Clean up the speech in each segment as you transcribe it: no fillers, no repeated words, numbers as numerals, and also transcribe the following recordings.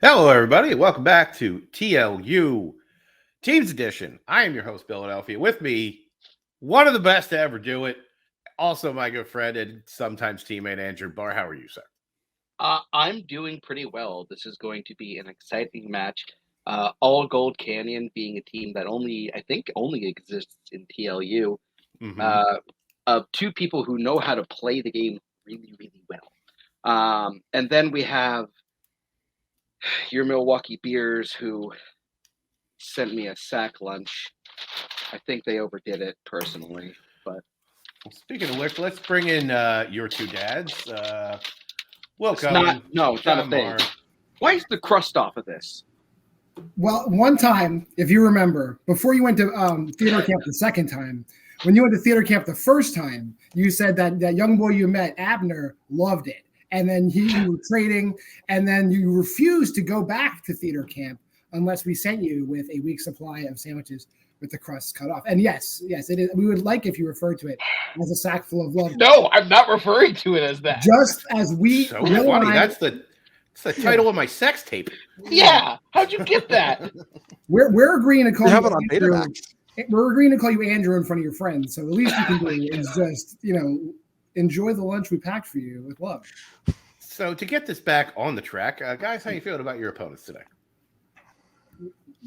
Hello, everybody, and welcome back to TLU Teams Edition. I am your host, Philadelphia. With me, one of the best to ever do it, also my good friend and sometimes teammate, Andrew Barr. How are you, sir? I'm doing pretty well. This is going to be an exciting match. All Gold Canyon being a team that I think only exists in TLU. Of two people who know how to play the game really, really well. And then we have your Milwaukee Beers who sent me a sack lunch. I think they overdid it personally, but Speaking of which, let's bring in your two dads. Will it's Cohen, not a thing. Maher. Why is the crust off of this? Well, one time, if you remember, before you went to theater camp the second time, when you went to theater camp the first time, you said that young boy you met, Abner, loved it. And then you were trading, and then you refused to go back to theater camp unless we sent you with a week's supply of sandwiches with the crust cut off. And yes, it is. We would like if you referred to it as a sack full of love. No, I'm not referring to it as that. Just as we. So funny. That's the title of my sex tape. Yeah. How'd you get that? We're agreeing to call You you have it on Betamax. We're agreeing to call you Andrew in front of your friends. So the least you can do is just, enjoy the lunch we packed for you with love. So to get this back on the track, guys, how you feeling about your opponents today?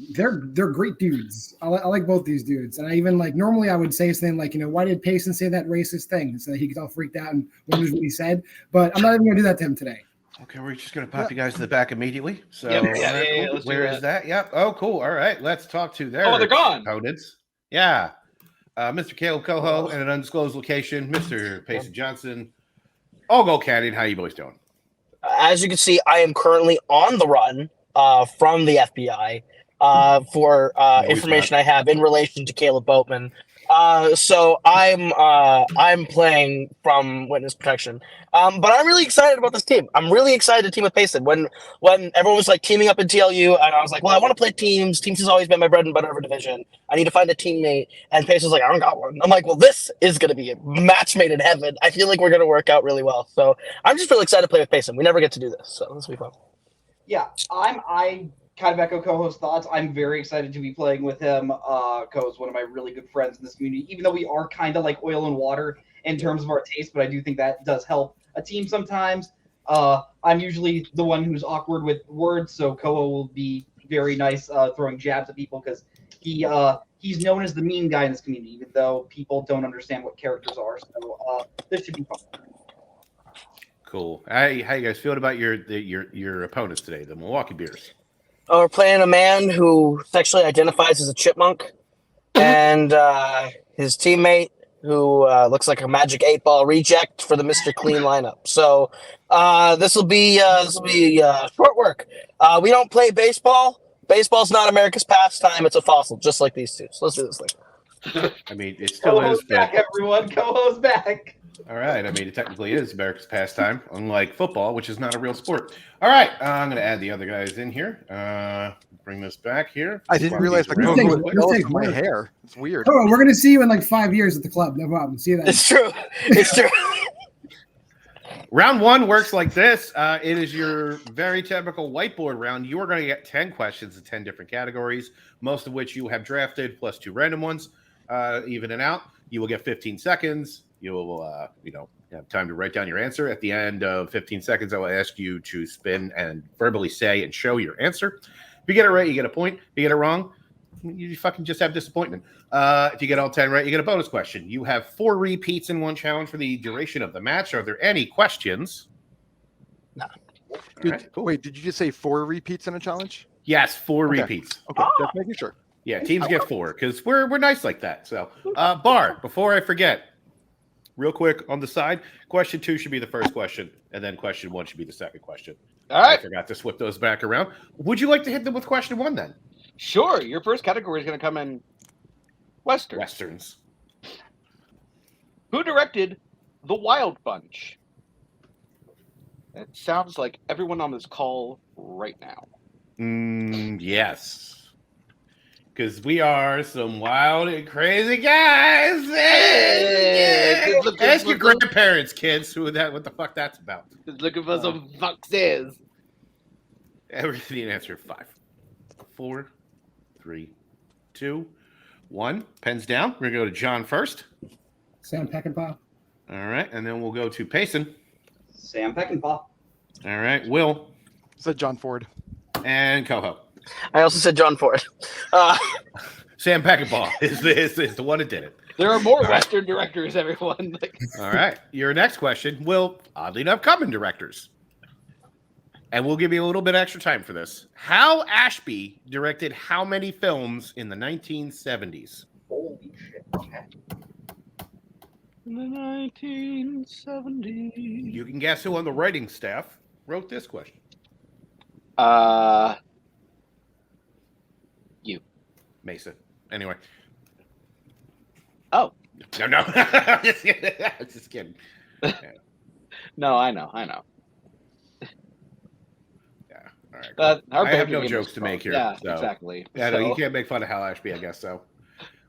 They're great dudes. I like both these dudes. And I even normally I would say something like, why did Payson say that racist thing? So he gets all freaked out and wonders what he said. But I'm not even going to do that to him today. Okay, we're just going to pop you guys to the back immediately. So Let's where is that? Yep. Oh, cool. All right. Let's talk to their they're gone. opponents. Yeah. Mr. Caleb Coho in an undisclosed location. Mr. Payson Johnson. All Gold Canyon. How you boys doing? As you can see, I am currently on the run from the FBI for information I have in relation to Caleb Boatman. So I'm playing from witness protection. But I'm really excited about this team. I'm really excited to team with Payson. When everyone was teaming up in TLU, and I was like, well, I want to play teams. Teams has always been my bread and butter of a division. I need to find a teammate. And Payson's like, I don't got one. I'm like, well, this is going to be a match made in heaven. I feel like we're going to work out really well. So I'm just really excited to play with Payson. We never get to do this, so this will be fun. Yeah, I kind of echo Coho's thoughts. I'm very excited to be playing with him. Coho's one of my really good friends in this community, even though we are kind of like oil and water in terms of our taste, but I do think that does help a team sometimes. I'm usually the one who's awkward with words, so Coho will be very nice throwing jabs at people because he's known as the mean guy in this community, even though people don't understand what characters are. So this should be fun. Cool. How you guys feeling about your opponents today, the Milwaukee Beers? We're playing a man who sexually identifies as a chipmunk, and his teammate who looks like a Magic 8-Ball reject for the Mr. Clean lineup. So this will be short work. We don't play baseball. Baseball's not America's pastime. It's a fossil, just like these two. So let's do this thing. I mean, it still Coho's is. back, everyone. Coho's back. All right. I mean, it technically is America's pastime, unlike football, which is not a real sport. All right. I'm going to add the other guys in here. Bring this back here. I didn't realize the Coho Coho was jealous of my hair. It's weird. Oh, we're going to see you in 5 years at the club. No problem. See you then. It's true. It's true. Round one works like this. It is your very typical whiteboard round. You are going to get 10 questions in 10 different categories, most of which you have drafted, plus 2 random ones, even and out. You will get 15 seconds. You will, have time to write down your answer. At the end of 15 seconds, I will ask you to spin and verbally say and show your answer. If you get it right, you get a point. If you get it wrong, you fucking just have disappointment. If you get all 10 right, you get a bonus question. You have 4 repeats in one challenge for the duration of the match. Are there any questions? No. Right. Wait, did you just say 4 repeats in a challenge? Yes, 4 repeats. Okay, just making sure. Yeah, teams get 4 because we're nice like that. So, Bar, before I forget, real quick on the side, question 2 should be the first question, and then question 1 should be the second question. All right. I forgot to flip those back around. Would you like to hit them with question 1 then? Sure. Your first category is going to come in Westerns. Who directed The Wild Bunch? It sounds like everyone on this call right now. Yes. Because we are some wild and crazy guys. Hey, Ask your grandparents, kids, what the fuck that's about. Just looking for some foxes. Everything answer 5, 4, 3, 2, 1. Pens down. We're going to go to John first. Sam Peckinpah. All right. And then we'll go to Payson. Sam Peckinpah. All right. Will Said John Ford. and Coho. I also said John Ford. Sam Peckinpah is the one that did it. There are more Western directors, everyone. All right. Your next question will, oddly enough, come in directors. And we'll give you a little bit extra time for this. Hal Ashby directed how many films in the 1970s? Holy shit. Okay. In the 1970s. You can guess who on the writing staff wrote this question. You. Mason. Anyway. Oh. No. Just kidding. Yeah. No, I know. Yeah. All right. Our I have banter no game jokes is to fun. make here. Yeah, so. exactly. Yeah, no, you So- can't make fun of Hal Ashby, I guess so.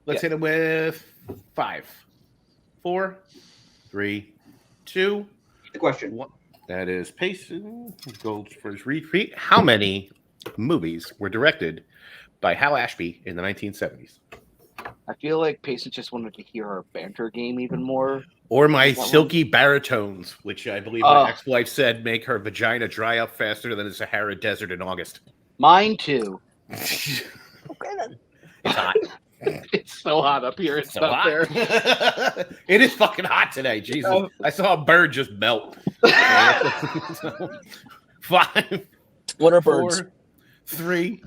Let's hit him with 5, 4, 3, 2, The question. 1. That is Payson. Gold for his repeat. How many movies were directed by Hal Ashby in the 1970s? I feel like Payson just wanted to hear our banter game even more. Or my That one? silky baritones, which I believe my ex-wife said make her vagina dry up faster than the Sahara Desert in August. Mine too. It's Okay then. hot. It's so hot up here. It's So not hot. there. It is fucking hot today. Jesus. I saw a bird just melt. 5, What are 4, birds? 3,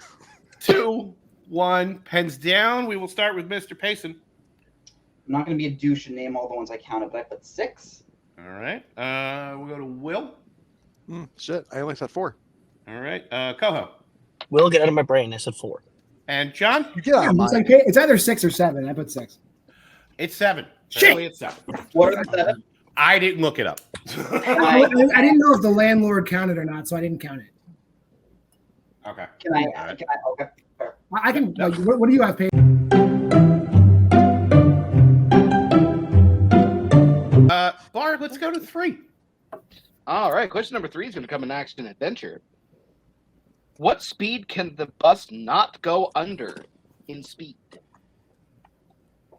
2, 1. Pens down. We will start with Mr. Payson. I'm not going to be a douche and name all the ones I counted, but I put 6. All right. We'll go to Will. Shit, I only said 4. All right. Coho. Will, get out of my brain. I said 4. And John. You get out of It's, mine. like, it's either 6 or 7. I put 6. It's 7. Shit. Apparently it's 7. What are the 7? I didn't look it up. I didn't know if the landlord counted or not, so I didn't count it. Okay. Can I? All right. Okay. Fair. I can. Like, what do you have, Paige? Bar, let's go to 3. All right. Question number 3 is going to come in action adventure. What speed can the bus not go under in speed?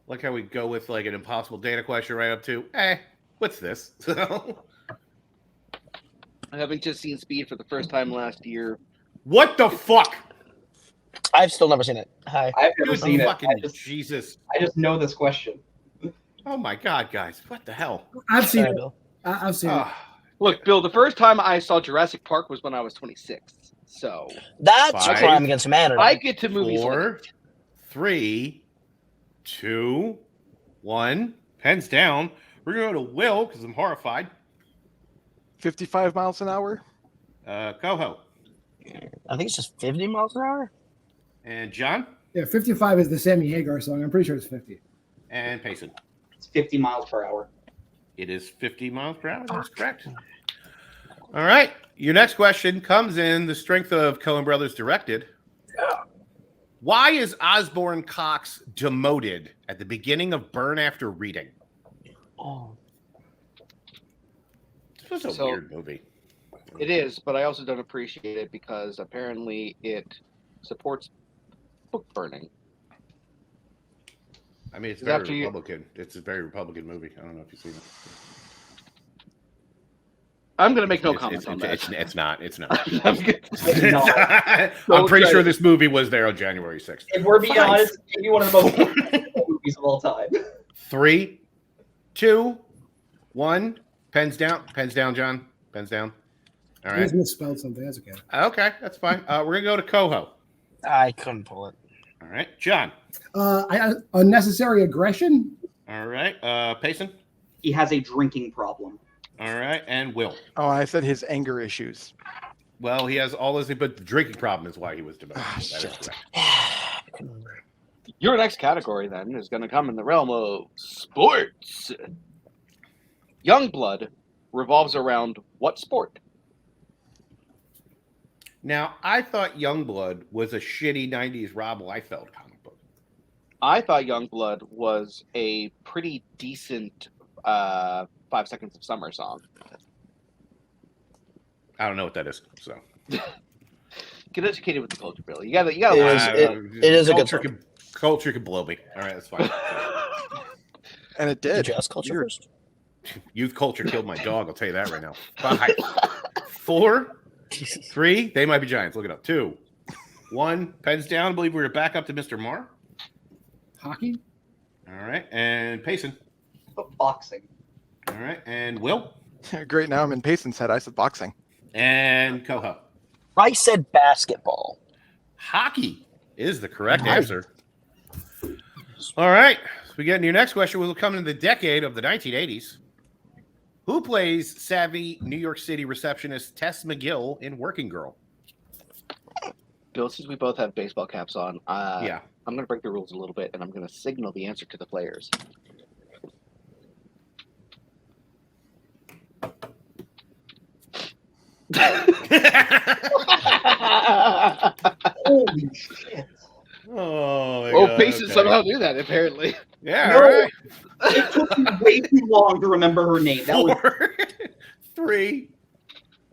Like how we go with like an impossible data question right up to, what's this? Having just seen Speed for the first time last year. What the fuck? I've still never seen it. Hi. I've never Dude, seen it. fucking Jesus. I just know this question. Oh my God, guys. What the hell? I've seen Sorry, it. Bill. I've seen it. Ah, Look, Bill, the first time I saw Jurassic Park was when I was 26. So That's a 5, crime against humanity. I get to movies. 4, 3, 2, 1. Pens down. We're going to go to Will because I'm horrified. 55 miles an hour. Coho. I think it's just 50 miles an hour. And John. Yeah, 55 is the Sammy Hagar song. I'm pretty sure it's 50. And Payson. It's 50 miles per hour. It is 50 miles per hour. That's correct. All right. Your next question comes in the strength of Cohen Brothers directed. Why is Osborne Cox demoted at the beginning of Burn After Reading? Oh. This was a So- weird movie. It is, but I also don't appreciate it because apparently it supports book burning. I mean, it's Is very after you- Republican. It's a very Republican movie. I don't know if you've seen it. I'm going to make no It's- comments on that. It's not. It's not. I'm good. I'm Don't pretty try sure it. this movie was there on January 6th. If we're being 5, honest, maybe one of the most movies of all time. 3, 2, 1. Pens down. Pens down, John. Pens down. All I right. just misspelled something. That's okay. Okay, that's fine. We're going to go to Coho. I couldn't pull it. All right. John. Unnecessary aggression. All right. Payson. He has a drinking problem. All right. And Will. Oh, I said his anger issues. Well, he has all his, but the drinking problem is why he was demoted. Ah, That is shit. correct. I couldn't remember. Your next category then is going to come in the realm of sports. Youngblood revolves around what sport? Now, I thought Youngblood was a shitty 90s Rob Liefeld comic book. I thought Youngblood was a pretty decent 5 Seconds of Summer song. I don't know what that is. So Get educated with the culture, Billy. You gotta. It is a good culture. Culture could blow me. All right, that's fine. And it did. Did you ask culture You're- first? Youth culture killed my dog. I'll tell you that right now. 5, 4, Jesus. 3. They might be Giants. Look it up. 2, 1. Pens down. I believe we're back up to Mr. Maher. Hockey? All right, and Payson. Boxing. All right, and Will Great. Now I'm in Payson's head. I said boxing. and Coho. I said basketball. Hockey is the correct Nice. answer. All right, so we get into your next question. We'll come into the decade of the 1980s. Who plays savvy New York City receptionist Tess McGill in Working Girl? Bill, since we both have baseball caps on, Yeah. I'm going to break the rules a little bit, and I'm going to signal the answer to the players. Holy shit. Oh, my Oh, God, Payson okay. somehow knew that, apparently. Yeah, No. all right. It took me way too long to remember her name. That was 4, 3,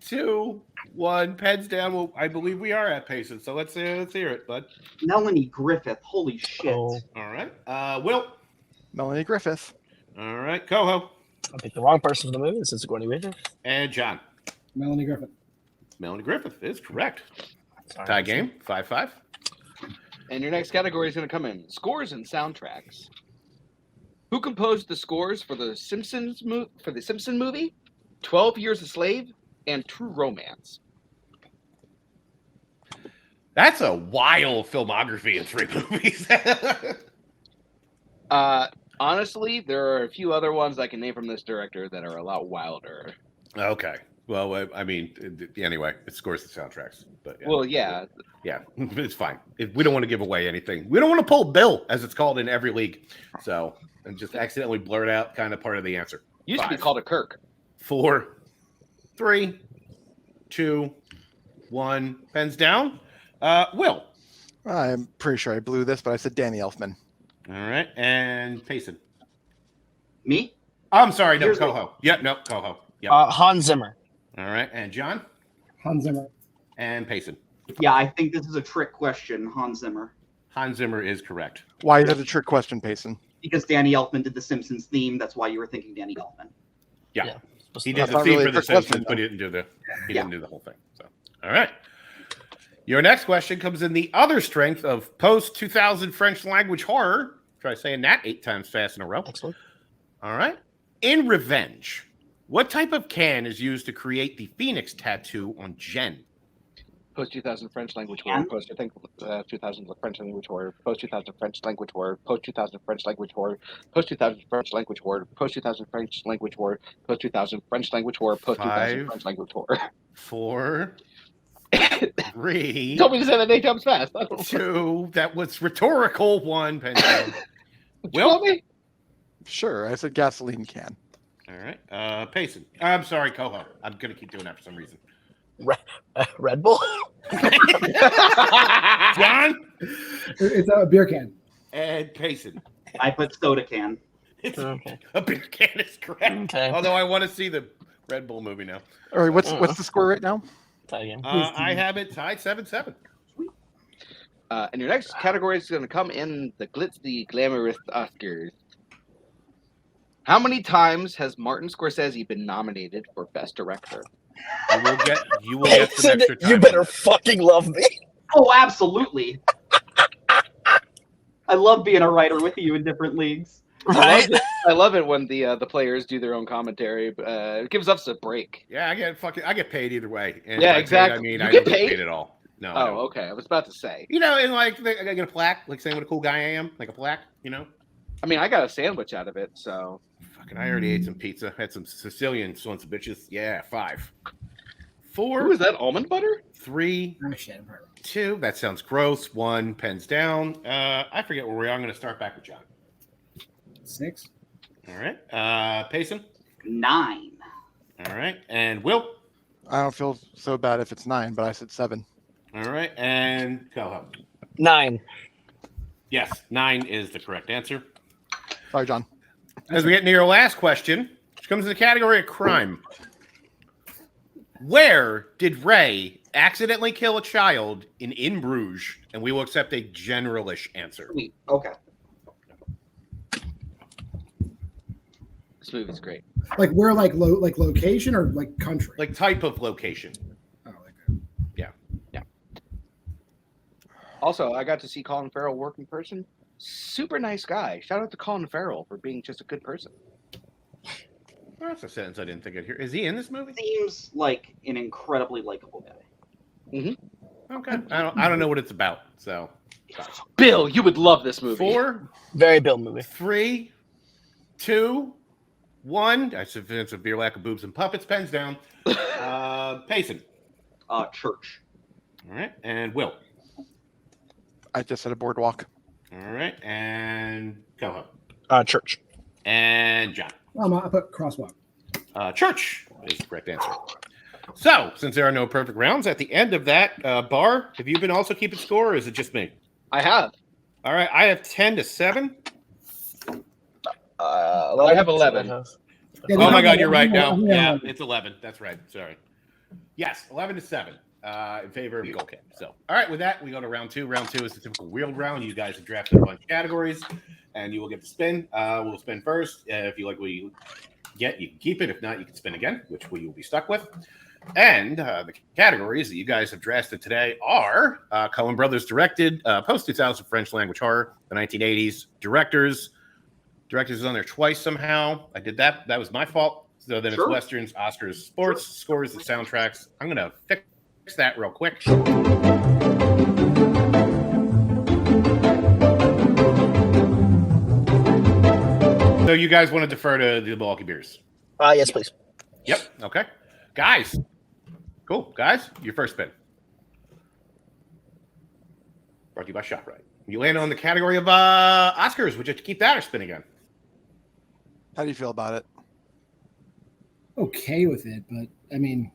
2, 1. Pens down. Well, I believe we are at Payson, so let's hear it, bud. Melanie Griffith. Holy shit. Oh, All right. Will. Melanie Griffith. All right. Coho. I picked the wrong person for the movie since it's going to be here. And John. Melanie Griffith. Melanie Griffith is correct. Sorry. Tie game. 5-5. And your next category is going to come in scores and soundtracks. Who composed the scores for the Simpson movie, 12 Years a Slave, and True Romance? That's a wild filmography in 3 movies. Honestly, there are a few other ones I can name from this director that are a lot wilder. Okay. Well, I mean, anyway, it scores the soundtracks. But yeah. Well, yeah. Yeah, it's fine. We don't want to give away anything. We don't want to pull Bill, as it's called in every league. So, and just accidentally blurt out kind of part of the answer. Used to be 5, called a Kirk. 4, 3, 2, 1. Pens down. Will. I'm pretty sure I blew this, but I said Danny Elfman. All right. And Payson. Me? I'm sorry. No, Here's the- Coho. Yep, no, Coho. Yep. Hans Zimmer. All right. And John. Hans Zimmer. And Payson. Yeah, I think this is a trick question, Hans Zimmer. Hans Zimmer is correct. Why is that a trick question, Payson? Because Danny Elfman did the Simpsons theme. That's why you were thinking Danny Elfman. Yeah. Yeah. He did That's the not theme really for a The trick question, Simpsons, but though. he didn't do the whole thing. So, all right. Your next question comes in the other strength of post-2000 French language horror. Try saying that 8 times fast in a row. Excellent. All right. In Revenge, what type of can is used to create the Phoenix tattoo on Jen? Post 2000 French language horror. Post 2000 French language horror. Post 2000 French language horror. Post 2000 French language horror. Post 2000 French language horror. Post 2000 French language horror. Post 2000 French language horror. Post 2000 French language horror. 4, 3, You told me to say that 8 times fast. I don't know. 2. That was rhetorical. 1. Pen down. You told me? Sure, I said gasoline can. All right. Payson. I'm sorry, Coho. I'm going to keep doing that for some reason. Red Bull. John It's a beer can. and Payson. I put soda can. It's Okay. a beer can is correct. Okay. Although I want to see the Red Bull movie now. All right, what's the score right now? Tie game. I have it tied 7-7. And your next category is going to come in the glitzy, glamorous Oscars. How many times has Martin Scorsese been nominated for Best Director? You will get some extra time. You better fucking love me. Oh, absolutely. I love being a writer with you in different leagues. Right? I love it when the players do their own commentary. It gives us a break. Yeah, I get paid either way. And Yeah, by paid, exactly. I mean, You I get don't get paid? paid at all. No. I Oh, don't. okay. I was about to say. You know, and like I get a plaque, like saying what a cool guy I am, like a plaque. You know. I mean, I got a sandwich out of it, so. Fucking, I already ate some pizza. Had some Sicilian sons of bitches. Yeah, 5, 4. Who is that? Almond butter? 3, Oh, shit. I'm hurt. 2. That sounds gross. 1. Pens down. I forget where we are. I'm going to start back with John. 6. All right. Payson. 9. All right. And Will. I don't feel so bad if it's 9, but I said 7. All right. And Coho. 9. Yes, 9 is the correct answer. Sorry, John. As we get near your last question, which comes in the category of crime. Where did Ray accidentally kill a child in Bruges? And we will accept a generalish answer. Sweet. Okay. This movie's great. Like where, like location or like country? Like type of location. Oh, like Also, I got to see Colin Farrell work in person. Super nice guy. Shout out to Colin Farrell for being just a good person. Well, that's a sentence I didn't think I'd hear. Is he in this movie? Seems like an incredibly likable guy. Okay. I don't know what it's about. So, Bill, you would love this movie. 4, Very Bill movie. 3, 2, 1. I said Vince of beer, lack of boobs and puppets. Pens down. Payson. Church. All right. And Will. I just said a boardwalk. All right. And Cohen. Church. And John. I put crosswalk. Church is the correct answer. So, since there are no perfect rounds, at the end of that, Bar, have you been also keeping score, or is it just me? I have. All right. I have 10-7. I have 11. Yeah, Oh my God, you're right. Yeah, No, yeah. yeah, it's 11. That's right. Sorry. Yes, 11-7 in favor of Gold Kid. So, all right, with that, we go to round 2. Round 2 is the typical wheeled round. You guys have drafted a bunch of categories, and you will get to spin. We'll spin first. If you like what you get, you can keep it. If not, you can spin again, which we will be stuck with. And the categories that you guys have drafted today are Coen Brothers directed, post-2000 French language horror, the 1980s, directors. Directors is on there twice somehow. I did that. That was my fault. So then Sure. it's Westerns, Oscars, sports, scores, and soundtracks. I'm going to fix that real quick. So you guys want to defer to the Milwaukee Beers? Yes, please. Yep. Okay. Guys. Cool. Guys, your first spin. Brought to you by ShopRite. You land on the category of Oscars. Would you keep that or spin again? How do you feel about it? Okay with it, but I mean,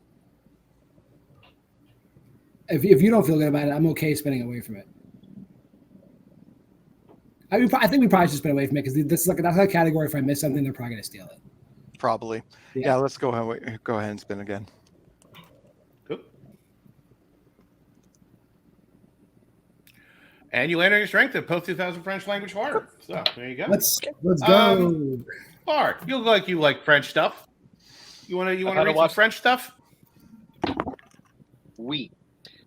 if you don't feel good about it, I'm okay spinning away from it. I think we probably should spin away from it because this is that's a category. If I miss something, they're probably going to steal it. Probably. Yeah, let's go ahead and spin again. Cool. And you land on your strength of post-2000 French language horror. So there you go. Let's go. Bar, you look like you like French stuff. You want to read some watch French stuff? Oui.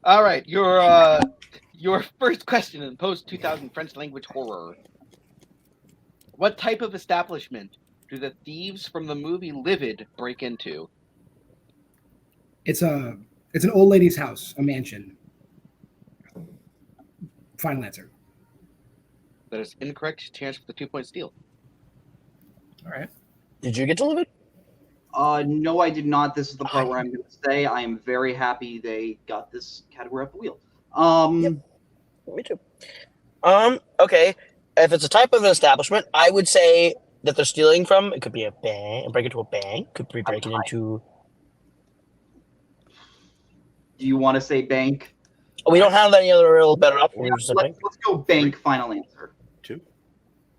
All right, your first question in post-2000 French language horror. What type of establishment do the thieves from the movie Livid break into? It's an old lady's house, a mansion. Final answer. That is incorrect. Chance for the 2-point steal. All right. Did you get to live it? No, I did not. This is the part where I'm going to say I am very happy they got this category off the wheel. Yep. Me too. Okay. If it's a type of an establishment, I would say that they're stealing from. It could be a bank, break into a bank. Could be breaking into. Do you want to say bank? We don't have any other real better option. Let's go bank. Final answer. 2.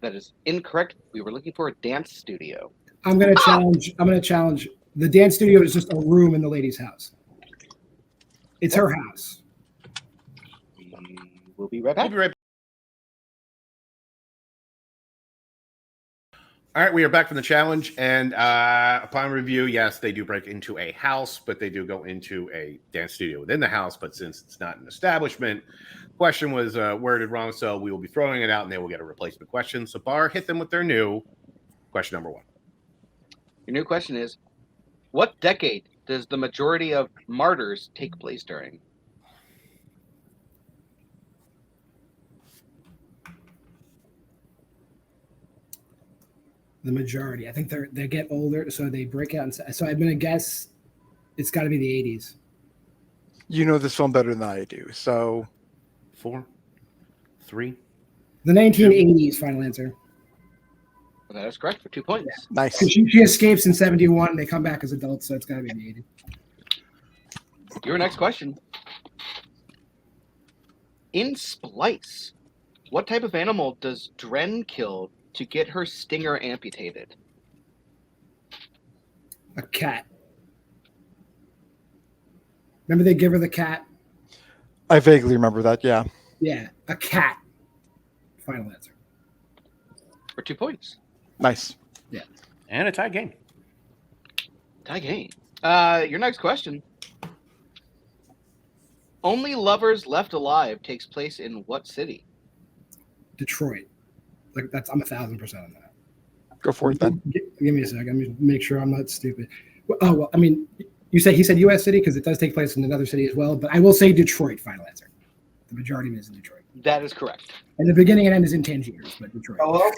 That is incorrect. We were looking for a dance studio. I'm going to challenge. The dance studio is just a room in the lady's house. It's her house. We'll be right We'll back. be right back. All right, we are back from the challenge, and upon review, yes, they do break into a house, but they do go into a dance studio within the house. But since it's not an establishment, question was worded wrong, so we will be throwing it out, and they will get a replacement question. So, Bar, hit them with their new question number 1. Your new question is, what decade does the majority of martyrs take place during? The majority. I think they get older, so they break out. So I'm going to guess it's got to be the 80s. You know this film better than I do, so 4, 3. The 1980s. Final answer. Well, that is correct for 2 points. nice. She escapes in 71. They come back as adults, so it's got to be in the 80s. Your next question. In Splice, what type of animal does Dren kill to get her stinger amputated? A cat. Remember they give her the cat? I vaguely remember that. Yeah. Yeah, a cat. Final answer. For 2 points. Nice. And a tie game. Tie game. Your next question. Only Lovers Left Alive takes place in what city? Detroit. Like I'm 1,000% on that. Go for it then. Give me a second. Let me make sure I'm not stupid. Well, I mean, he said U.S. city because it does take place in another city as well. But I will say Detroit. Final answer. The majority of it is in Detroit. That is correct. And the beginning and end is in Tangiers, but Detroit. Hello?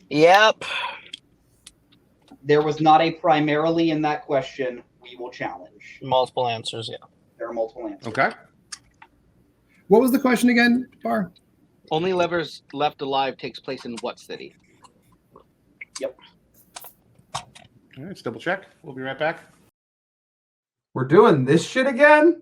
Yep. There was not a primarily in that question. We will challenge. Multiple answers, yeah. There are multiple answers. Okay. What was the question again, Bar? Only Lovers Left Alive takes place in what city? Yep. All right, let's double check. We'll be right back. We're doing this shit again?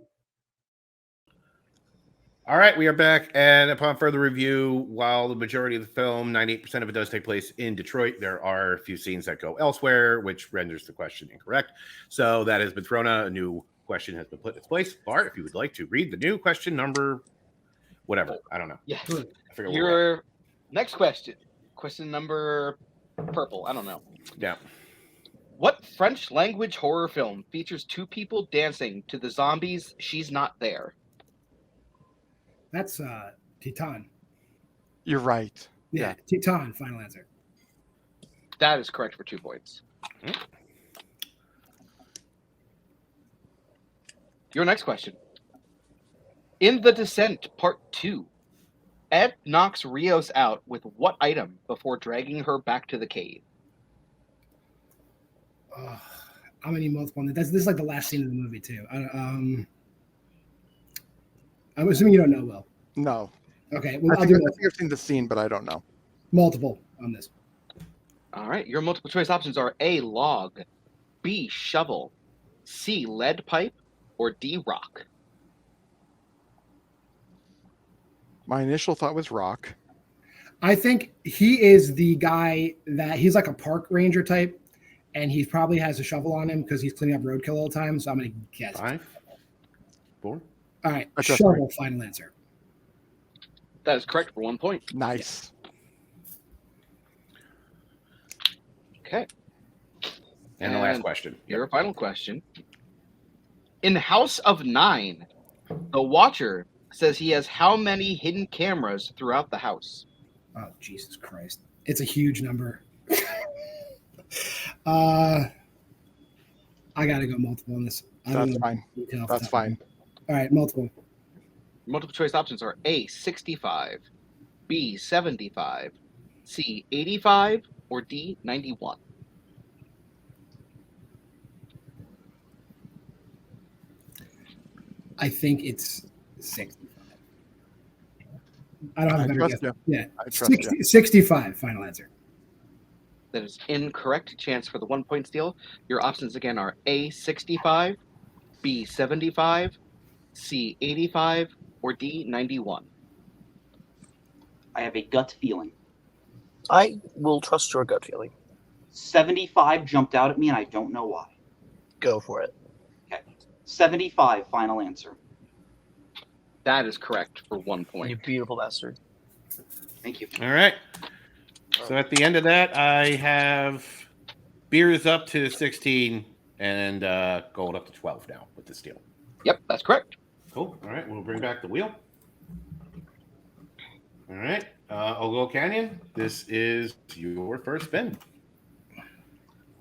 All right, we are back. And upon further review, while the majority of the film, 98% of it does take place in Detroit, there are a few scenes that go elsewhere, which renders the question incorrect. So that has been thrown out. A new question has been put in its place. Bart, if you would like to read the new question number, whatever. I don't know. Yeah. I forget what Your next question. Question number purple. I don't know. Yeah. What French language horror film features two people dancing to the zombies' She's Not There? That's Titan. You're right. Yeah, Titan. Final answer. That is correct for 2 points. Your next question. In The Descent Part 2, Ed knocks Rios out with what item before dragging her back to the cave? I'm gonna need multiple on that. This is like the last scene of the movie too. I'm assuming you don't know, Will. No. Okay, I well, I'll think, do I think I've seen the scene, but I don't know. multiple on this. All right. Your multiple choice options are A, log, B, shovel, C, lead pipe, or D, rock. My initial thought was rock. I think he is the guy that he's like a park ranger type, and he probably has a shovel on him because he's cleaning up roadkill all the time. So I'm gonna guess. 5, 4. All right, I trust shovel. Final answer. That is correct for 1 point. Nice. Okay. And the last question. Your final question. In House of Nine, the Watcher says he has how many hidden cameras throughout the house? Oh, Jesus Christ. It's a huge number. I got to go multiple on this. I don't That's know fine. the detail off the That's top. fine. All right, multiple. Multiple choice options are A, 65, B, 75, C, 85, or D, 91. I think it's 65. I don't have a better trust guess. you. Yeah, I trust you. 65. Final answer. That is incorrect. Chance for the 1 point steal. Your options again are A, 65, B, 75, C, 85, or D, 91. I have a gut feeling. I will trust your gut feeling. 75 jumped out at me, and I don't know why. Go for it. 75, final answer. That is correct for 1 You point. beautiful bastard. Thank you. All right. So at the end of that, I have beers up to 16 and gold up to 12 now with the steal. Yep, that's correct. Cool. All right. We'll bring back the wheel. All right. Ogo Canyon, this is your first spin.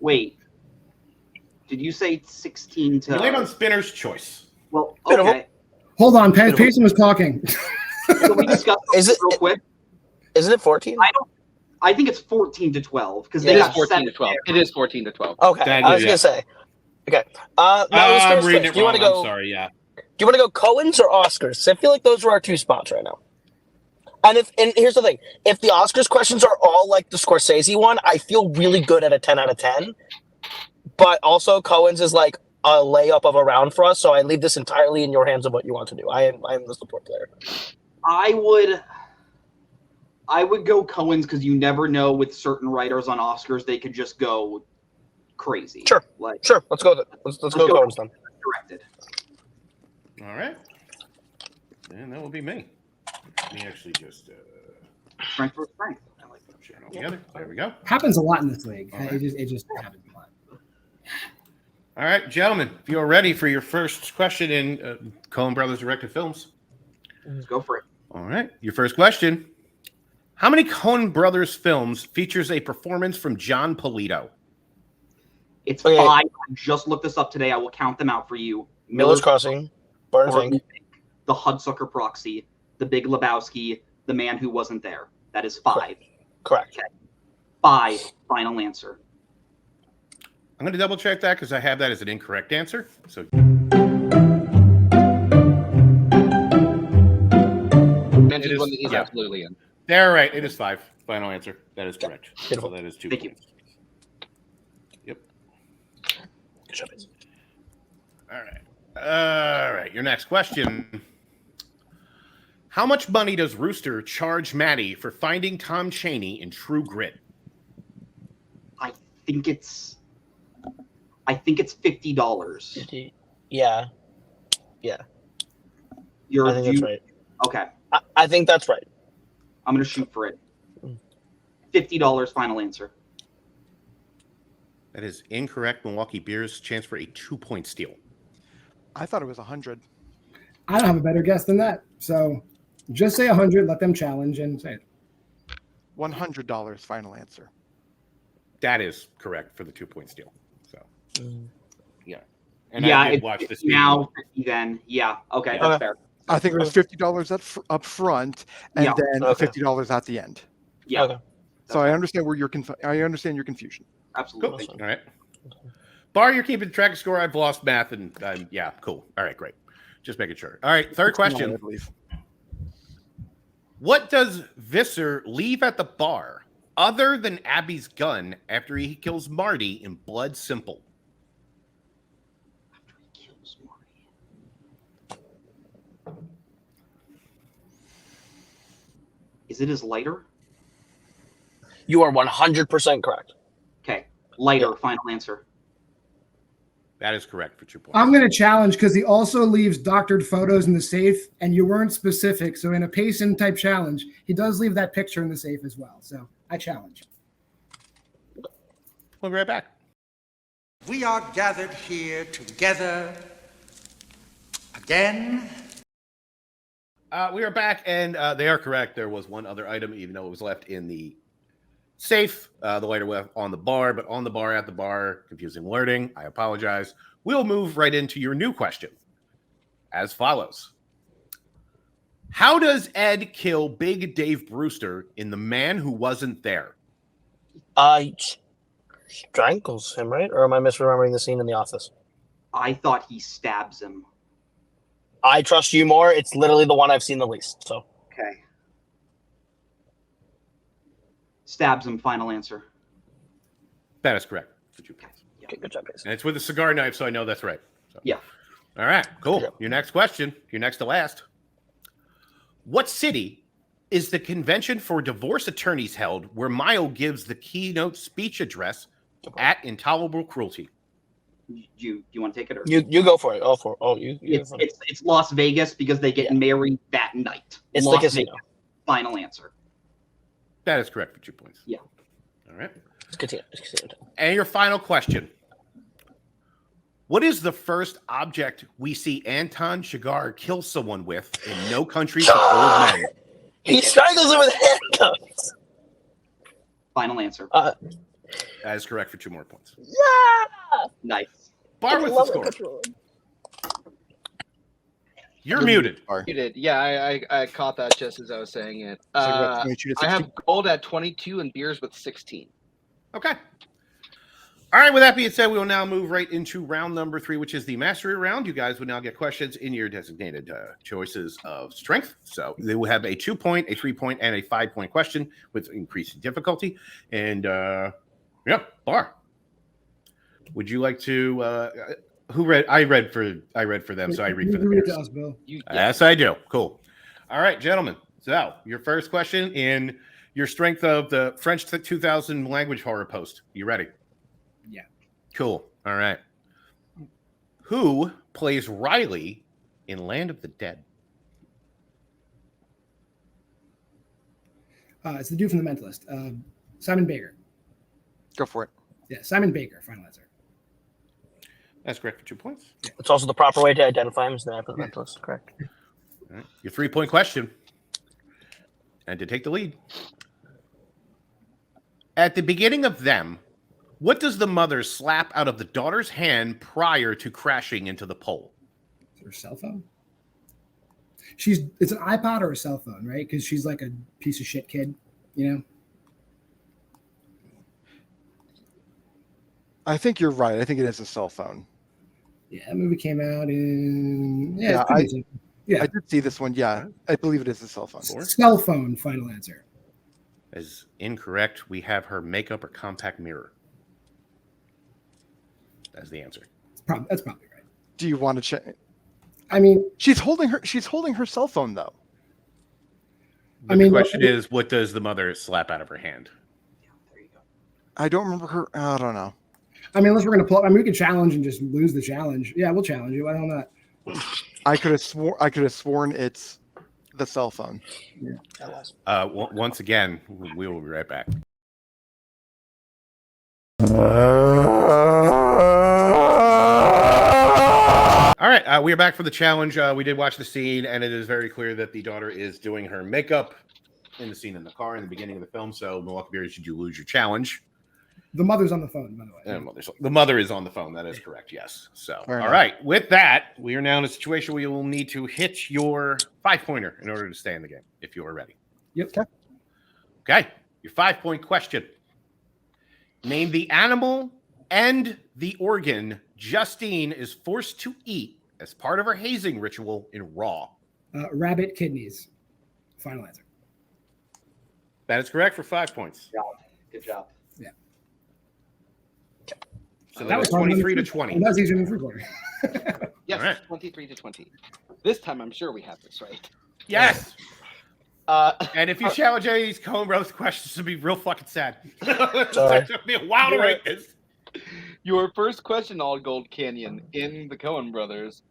Wait. Did you say 16 to... You laid on spinner's choice. Well, Bit of a- okay. Hold on, Payson was talking. Can we discuss Is this it- real quick? Isn't it 14? I think it's 14 to 12 because It they is got 14 to 7 12. there. It is 14 to 12. Okay, Thank I you, was yeah. gonna say. Okay. Now let's I'm go reading switch. it Do you want wrong. to go? I'm sorry. Yeah. Do you want to go Cohen's or Oscars? I feel like those are our two spots right now. And here's the thing: if the Oscars questions are all like the Scorsese one, I feel really good at a 10 out of 10. But also Cohen's is like a layup of a round for us, so I leave this entirely in your hands of what you want to do. I am the support player. I would go Cohen's because you never know with certain writers on Oscars they could just go crazy. Sure. Like Sure, let's go with it. Let's go go. Cohen's then. directed. All right. And that will be me. Let me actually just Strength for strength. I like that. share it all together. There we go. Happens a lot in this league. All right. It just happens a lot. All right, gentlemen, if you're ready for your first question in Cohen Brothers directed films. Let's go for it. All right, your first question. How many Cohen Brothers films features a performance from John Polito? It's Okay. 5. I just looked this up today. I will count them out for you. Miller's Crossing, Barton Fink. The Hudsucker Proxy, The Big Lebowski, The Man Who Wasn't There. That is 5. Correct. 5. Final answer. I'm going to double check that because I have that as an incorrect answer. So Mentioned one that he's yeah. absolutely in. they're right. It is 5. Final answer. That is correct. Beautiful. So that is 2 Thank you. points. Yep. Good job. All right. All right. Your next question. How much money does Rooster charge Maddie for finding Tom Chaney in True Grit? I think it's $50. Yeah. You're I think that's right. Okay. I think that's right. I'm gonna shoot for it. $50. Final answer. That is incorrect. Milwaukee Bears chance for a 2-point steal. I thought it was 100. I don't have a better guess than that. So just say 100. Let them challenge and say it. $100 final answer. That is correct for the 2-point steal. So, yeah. And yeah, I did it's watch this now 50 then. Yeah. Okay, Yeah. that's fair. I think it was $50 up front and Yeah. then Okay. $50 at the end. Yeah. Okay. So I understand where I understand your confusion. Absolutely. All right. Bar, you're keeping track of score. I've lost math, and yeah, cool. All right, great. Just making sure. All right, third question. I believe. What does Visser leave at the bar other than Abby's gun after he kills Marty in Blood Simple? Kills Marty. Is it his lighter? You are 100% correct. Okay. Lighter. Yeah. Final answer. That is correct for 2 points. I'm going to challenge because he also leaves doctored photos in the safe, and you weren't specific. So in a Payson type challenge, he does leave that picture in the safe as well. So I challenge. We'll be right back. We are gathered here together again. We are back, and they are correct. There was one other item, even though it was left in the safe. The lighter left on the bar, but on the bar, at the bar, confusing wording. I apologize. We'll move right into your new question as follows. How does Ed kill Big Dave Brewster in The Man Who Wasn't There? Strangles him, right? Or am I misremembering the scene in The Office? I thought he stabs him. I trust you more. It's literally the one I've seen the least. So Okay. Stabs him. Final answer. That is correct for 2 points. okay, good job, guys. And it's with a cigar knife, so I know that's right. So. Yeah. All right, cool. Good job. Your next question, your next to last. What city is the convention for divorce attorneys held where Mile gives the keynote speech address at Intolerable Cruelty? You want to take it or You go for it. You it's Las Vegas because they get married that night. It's Las the casino. Vegas. Final answer. That is correct for 2 points. Yeah. All right. It's casino. And your final question. What is the first object we see Anton Chigurh kill someone with in No Country for Old Men? He strangles him with handcuffs. Final answer. That is correct for 2 more points. Yeah. Nice. Bar with the score. You're muted. You did. Yeah, I caught that just as I was saying it. I have gold at 22 and beers with 16. Okay. All right. With that being said, we will now move right into round number 3, which is the mastery round. You guys will now get questions in your designated choices of strength. So they will have a 2-point, a 3-point, and a 5-point question with increasing difficulty. And yeah, Bar. Would you like to? Who read? I read for them, so I read for the read Bears. to us, Bill. Yes, I do. Cool. All right, gentlemen. So your first question in your strength of the French 2000 language horror post. You ready? Yeah. Cool. All right. Who plays Riley in Land of the Dead? It's the dude from The Mentalist. Simon Baker. Go for it. Yeah, Simon Baker. Final answer. That's correct for 2 points. It's also the proper way to identify him as the mentalist. Correct. All right. Your 3-point question. And to take the lead. At the beginning of Them, what does the mother slap out of the daughter's hand prior to crashing into the pole? Her cell phone. It's an iPod or a cell phone, right? Because she's like a piece of shit kid, you know. I think you're right. I think it is a cell phone. Yeah, that movie came out in I did see this one. Yeah, I believe it is a cell phone. Cell phone. Final answer. Is incorrect. We have her makeup or compact mirror. That's the answer. That's probably right. Do you want to check? I mean, she's holding her cell phone though. But the question is, what does the mother slap out of her hand? There you go. I don't remember her. I don't know. I mean, unless we're gonna pull. I mean, we could challenge and just lose the challenge. Yeah, we'll challenge you. Why don't not? I could have sworn it's the cell phone. Yeah, that was. Once again, we will be right back. All right, we are back for the challenge. We did watch the scene, and it is very clear that the daughter is doing her makeup in the scene in the car in the beginning of the film. So, Milwaukee Bears, did you lose your challenge? The mother's on the phone, by the way. The mother is on the phone. That is correct. Yes. So, Fair all enough. right. With that, we are now in a situation where you will need to hit your 5-pointer in order to stay in the game, if you are ready. Yep. Okay. Your 5-point question. Name the animal and the organ Justine is forced to eat as part of her hazing ritual in Raw. Rabbit kidneys. Final answer. That is correct for 5 points. Good job. Yeah. So that was 23 to 20. That was easier than 3-quarter. Yes, All right. 23 to 20. This time, I'm sure we have this right. Yes. And if you challenge any of these Cohen Brothers questions, it'll be real fucking sad. It'll be a while to write this. Your first question, All Gold Canyon, in the Cohen Brothers.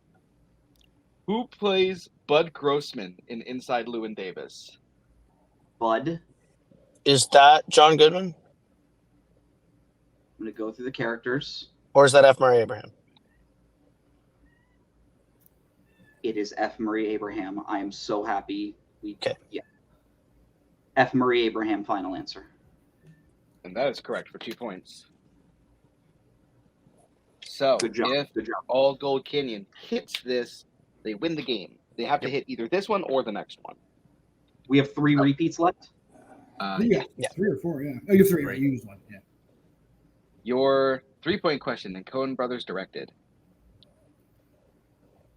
Who plays Bud Grossman in Inside Llewyn Davis? Bud. Is that John Goodman? I'm going to go through the characters. Or is that F. Murray Abraham? It is F. Murray Abraham. I am so happy. Okay. Yeah. F. Murray Abraham, final answer. And that is correct for 2 points. So, Good job. if Good job. All Gold Canyon hits this, they win the game. They have to hit either this one or the next one. We have 3 repeats left. Yeah, 3 or 4. Yeah. Oh, you have 3. Right. You used 1. Yeah. Your 3-point question, and Cohen Brothers directed.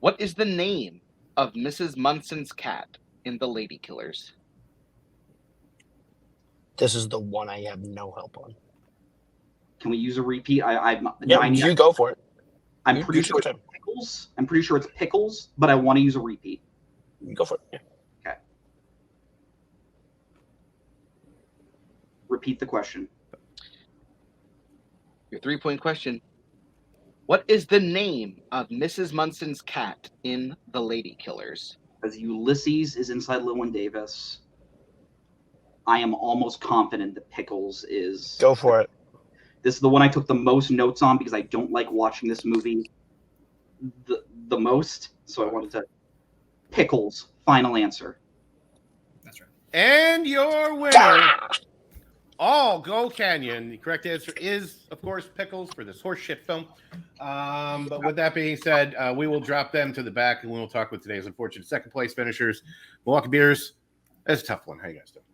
What is the name of Mrs. Munson's cat in The Lady Killers? This is the one I have no help on. Can we use a repeat? You go for it. I'm pretty sure it's Pickles. I'm pretty sure it's Pickles, but I want to use a repeat. You go for it. Yeah. Okay. Repeat the question. Your 3-point question. What is the name of Mrs. Munson's cat in The Lady Killers? As Ulysses is inside Llewyn Davis, I am almost confident that Pickles is... Go for it. This is the one I took the most notes on because I don't like watching this movie the most. So I wanted to... Pickles, final answer. That's right. And your winner, All Gold Canyon. The correct answer is, of course, Pickles for this horseshit film. But with that being said, we will drop them to the back and we'll talk with today's unfortunate second place finishers. Milwaukee Bears, that's a tough one. How you guys doing?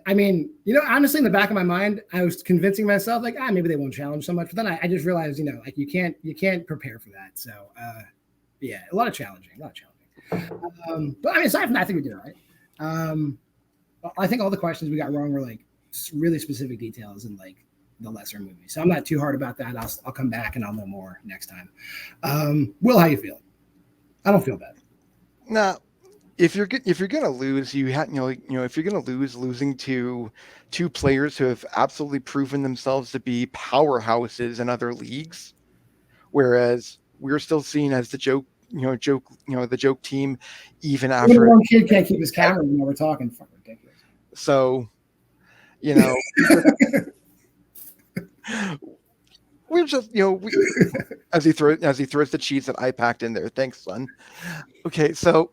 I mean, honestly, in the back of my mind, I was convincing myself like, maybe they won't challenge so much. But then I just realized, like you can't prepare for that. So, yeah, a lot of challenging. But I mean, aside from that, I think we did all right. I think all the questions we got wrong were like really specific details in like the lesser movies. So I'm not too hard about that. I'll come back and I'll know more next time. Will, how you feel? I don't feel bad. No. If you're gonna lose, if you're gonna losing to 2 players who have absolutely proven themselves to be powerhouses in other leagues, whereas we're still seen as the joke joke, the joke team, even Even after. one kid can't keep his camera when we're talking. Fucking ridiculous. So, we're just, as he throws the cheese that I packed in there. Thanks, son. Okay, so,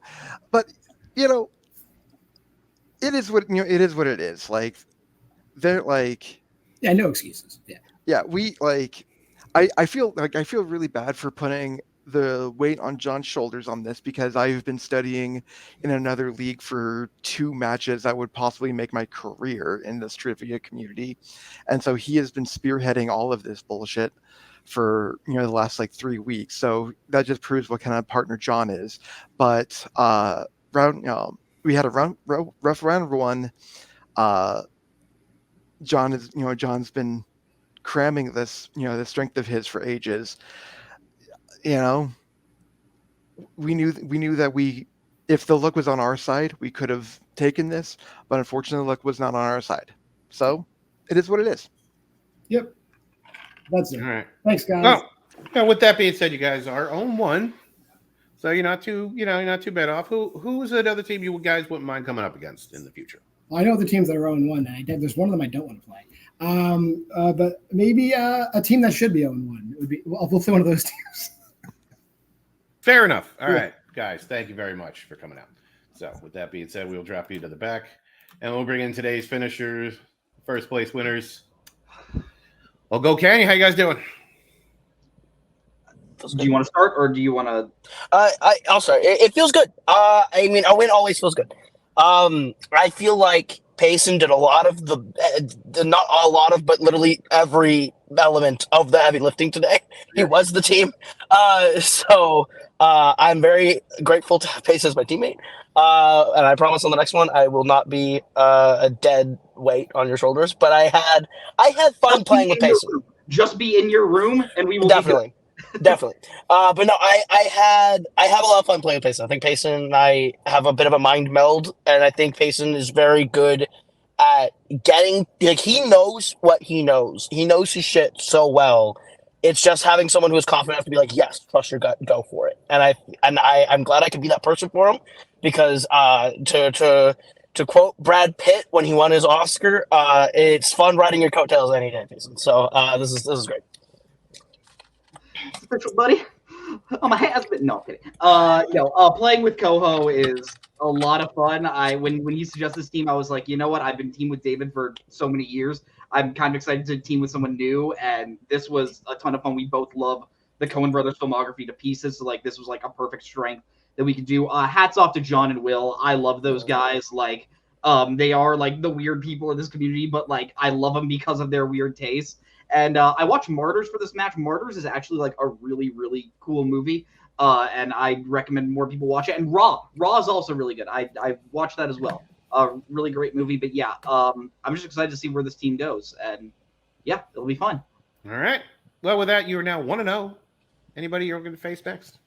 but it is what it is. Like, they're like, yeah, no excuses. Yeah, we like. I feel really bad for putting the weight on John's shoulders on this because I've been studying in another league for 2 matches that would possibly make my career in this trivia community, and so he has been spearheading all of this bullshit for the last like 3 weeks. So that just proves what kind of partner John is. But we had a rough round 1. John's been cramming this, the strength of his for ages. We knew that if the luck was on our side, we could have taken this, but unfortunately, the luck was not on our side. So it is what it is. Yep. That's it. All right. Thanks, guys. Well, now with that being said, you guys are 0-1. So you're not too bad off. Who's another team you guys wouldn't mind coming up against in the future? I know the teams that are 0-1, and there's one of them I don't want to play. But maybe a team that should be 0-1 would be. Well, we'll play one of those teams. Fair enough. All right, guys. Thank you very much for coming out. So with that being said, we'll drop you to the back, and we'll bring in today's finishers, first place winners. Well, go Canny. How you guys doing? Do you want to start, or do you want to? I'll start. It feels good. I mean, a win always feels good. I feel like Payson did a lot of not a lot of, but literally every element of the heavy lifting today. He was the team. So I'm very grateful to have Payson as my teammate. And I promise on the next one, I will not be a dead weight on your shoulders. But I had fun playing with Payson. Just be in your room, and we will Definitely. Definitely. But no, I have a lot of fun playing with Payson. I think Payson and I have a bit of a mind meld, and I think Payson is very good at getting, like, he knows what he knows. He knows his shit so well. It's just having someone who is confident enough to be like, yes, trust your gut, go for it. And I'm glad I could be that person for him, because to quote Brad Pitt when he won his Oscar, it's fun riding your coattails any day, Payson. So this is great. Special buddy. I'm a husband. No, I'm kidding. Playing with Coho is a lot of fun. When he suggested this team, I was like, you know what? I've been teamed with David for so many years. I'm kind of excited to team with someone new, and this was a ton of fun. We both love the Cohen brothers filmography to pieces, so like this was like a perfect strength that we could do. Hats off to John and Will. I love those guys. Like, they are like the weird people in this community, but like I love them because of their weird tastes. And I watched Martyrs for this match. Martyrs is actually like a really, really cool movie. And I recommend more people watch it. And Raw is also really good. I watched that as well. Really great movie. But yeah, I'm just excited to see where this team goes. And yeah, it'll be fun. All right. Well, with that, you are now 1-0. Anybody you're going to face next?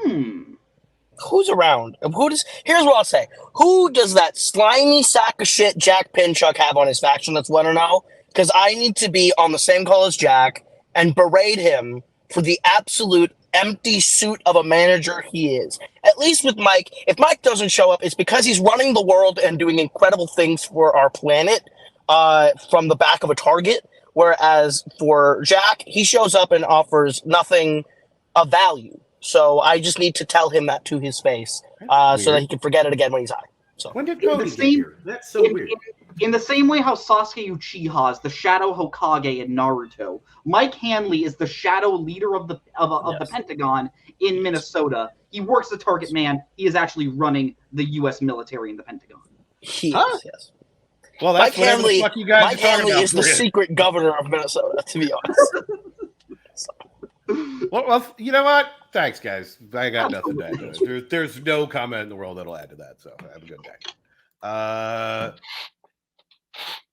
Who's around? Here's what I'll say. Who does that slimy sack of shit Jack Pinchuk have on his faction that's 1-0? Because I need to be on the same call as Jack and berate him for the absolute empty suit of a manager he is. At least with Mike, if Mike doesn't show up, it's because he's running the world and doing incredible things for our planet from the back of a target. Whereas for Jack, he shows up and offers nothing of value. So I just need to tell him that to his face so that he can forget it again when he's high. So when did Cody get here? That's so weird. In the same way how Sasuke Uchiha is the Shadow Hokage in Naruto, Mike Hanley is the shadow leader of the Pentagon in Minnesota. He works the target man. He is actually running the U.S. military in the Pentagon. He is, yes. Well, that's Mike Hanley, the fuck you guys Mike Hanley is the secret governor of Minnesota, to be honest. Well, you know what? Thanks, guys. I got nothing to add to it. There's no comment in the world that'll add to that, so have a good day.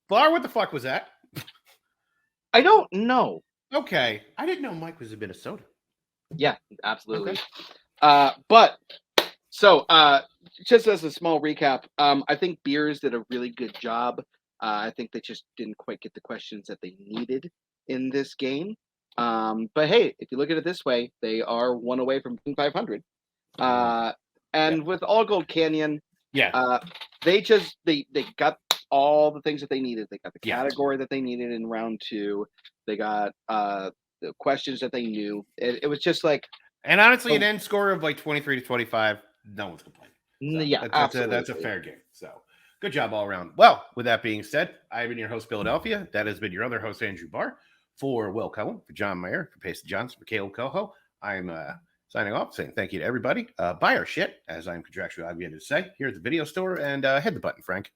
Blar, what the fuck was that? I don't know. Okay. I didn't know Mike was in Minnesota. Yeah, absolutely. Okay. But just as a small recap, I think Beers did a really good job. I think they just didn't quite get the questions that they needed in this game. But hey, if you look at it this way, they are one away from being 500. And with All Gold Canyon, they got all the things that they needed. They got the category that they needed in round 2. They got the questions that they knew. It was just like, and honestly, an end score of like 23 to 25, no one's complaining. So yeah, that's a fair game. So good job all around. Well, with that being said, I've been your host, Philadelphia. That has been your other host, Andrew Barr. For Will Cohen, for John Maher, for Pacey Johnson, for Caleb Coho, I'm signing off, saying thank you to everybody. Buy our shit, as I'm contractually obligated to say, here at the video store, and hit the button, Frank.